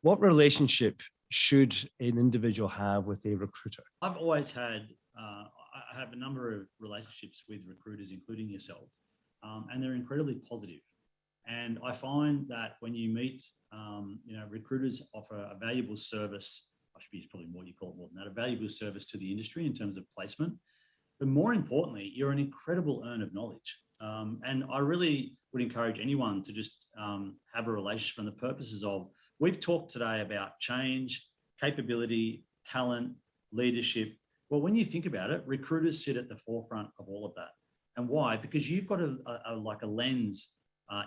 What relationship should an individual have with a recruiter? I've always had, I have a number of relationships with recruiters, including yourself, and they're incredibly positive. And I find that when you meet, recruiters offer a valuable service. I should be probably more, you call it more than that, a valuable service to the industry in terms of placement. But more importantly, you're an incredible earner of knowledge. And I really would encourage anyone to just have a relationship from the purposes of, we've talked today about change, capability, talent, leadership. Well, when you think about it, recruiters sit at the forefront of all of that. And why? Because you've got a lens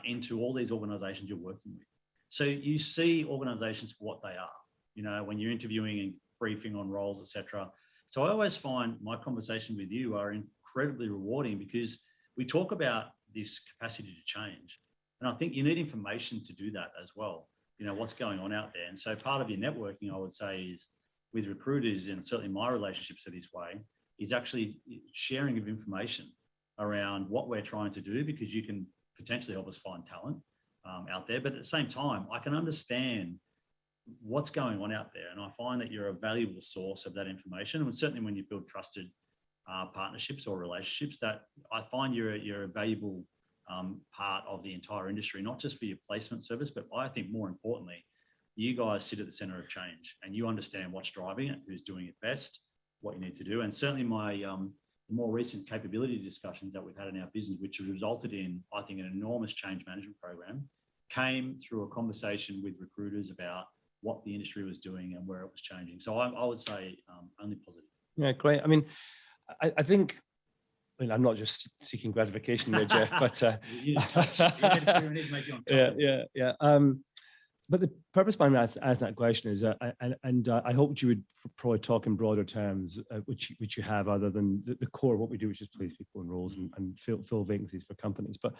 into all these organizations you're working with. So you see organizations for what they are, when you're interviewing and briefing on roles, etc. So I always find my conversation with you are incredibly rewarding because we talk about this capacity to change. And I think you need information to do that as well, what's going on out there. And so part of your networking, I would say, is with recruiters, and certainly my relationships are this way, is actually sharing of information around what we're trying to do, because you can potentially help us find talent out there. But at the same time, I can understand what's going on out there. And I find that you're a valuable source of that information. And certainly when you build trusted partnerships or relationships, that I find you're a valuable part of the entire industry, not just for your placement service, but I think more importantly, you guys sit at the center of change and you understand what's driving it, who's doing it best, what you need to do. And certainly my more recent capability discussions that we've had in our business, which have resulted in, I think, an enormous change management program, came through a conversation with recruiters about what the industry was doing and where it was changing. So I would say only positive. Yeah, great. I mean, I think, I'm not just seeking gratification there, Jeff, but yeah. But the purpose behind asking that question is, and I hoped you would probably talk in broader terms, which you have, other than the core of what we do, which is place people in roles and fill vacancies for companies. But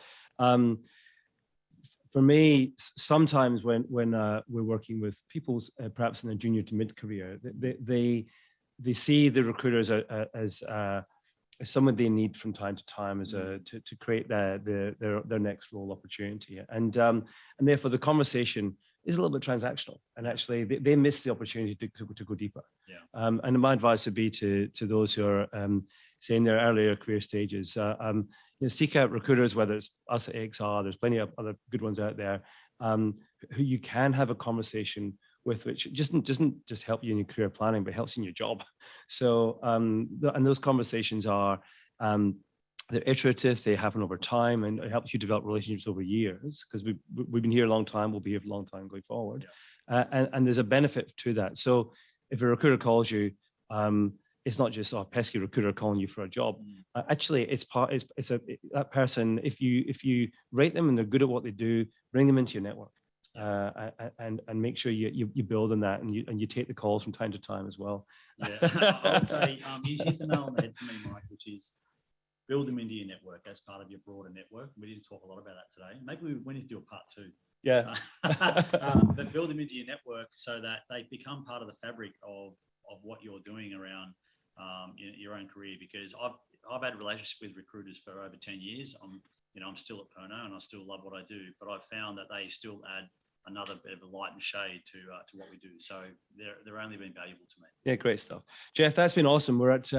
for me, sometimes when we're working with people, perhaps in a junior to mid-career, they see the recruiters as someone they need from time to time to create their next role opportunity, and therefore the conversation is a little bit transactional, and actually they miss the opportunity to go deeper. Yeah. And my advice would be to those who are say in their earlier career stages, seek out recruiters, whether it's us at AXR, there's plenty of other good ones out there, who you can have a conversation with, which doesn't just help you in your career planning, but helps you in your job. So, and those conversations are, they're iterative, they happen over time, and it helps you develop relationships over years, because we've been here a long time, we'll be here for a long time going forward. Yeah. And there's a benefit to that. So if a recruiter calls you, it's not just a pesky recruiter calling you for a job. Actually, that person, if you rate them and they're good at what they do, bring them into your network. And make sure you build on that, and you take the calls from time to time as well. Yeah, I would say you hit the nail on the head for me, Mike, which is build them into your network as part of your broader network. We didn't talk a lot about that today. Maybe we need to do a part 2. Yeah. But build them into your network so that they become part of the fabric of what you're doing around your own career. Because I've had a relationship with recruiters for over 10 years. I'm still at Perno and I still love what I do, but I've found that they still add another bit of a light and shade to what we do. So they're only been valuable to me. Yeah, great stuff. Jeff, that's been awesome. We're at